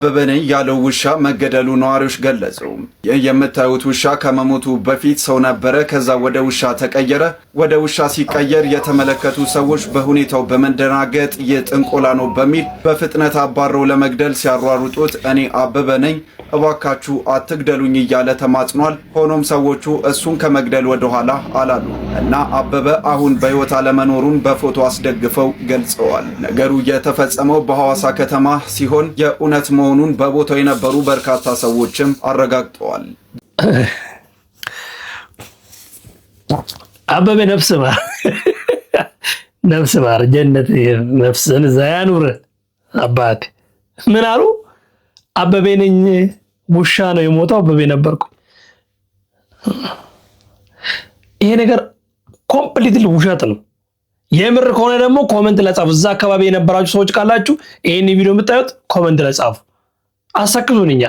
አበበ ነኝ ያለው ውሻ መገደሉ ነዋሪዎች ገለጹ። ይህ የምታዩት ውሻ ከመሞቱ በፊት ሰው ነበረ፣ ከዛ ወደ ውሻ ተቀየረ። ወደ ውሻ ሲቀየር የተመለከቱ ሰዎች በሁኔታው በመደናገጥ የጥንቆላ ነው በሚል በፍጥነት አባረው ለመግደል ሲያሯሩጡት እኔ አበበ ነኝ እባካችሁ አትግደሉኝ እያለ ተማጽኗል። ሆኖም ሰዎቹ እሱን ከመግደል ወደ ኋላ አላሉ እና አበበ አሁን በሕይወት አለመኖሩን በፎቶ አስደግፈው ገልጸዋል። ነገሩ የተፈጸመው በሐዋሳ ከተማ ሲሆን የእውነት መሆኑን በቦታው የነበሩ በርካታ ሰዎችም አረጋግጠዋል። አበበ ነፍስ ማር ጀነት ነፍስን ዛያኑር አባቴ ምን አሉ? አበበ ነኝ ውሻ ነው የሞተው፣ አበበ ነበርኩ። ይሄ ነገር ኮምፕሊትሊ ውሸት ነው። የምር ከሆነ ደግሞ ኮሜንት ላይ ጻፉ። እዛ አካባቢ የነበራችሁ ሰዎች ካላችሁ ይሄን ቪዲዮ የምታዩት ኮሜንት ላይ ጻፉ። አሳክቱንኛ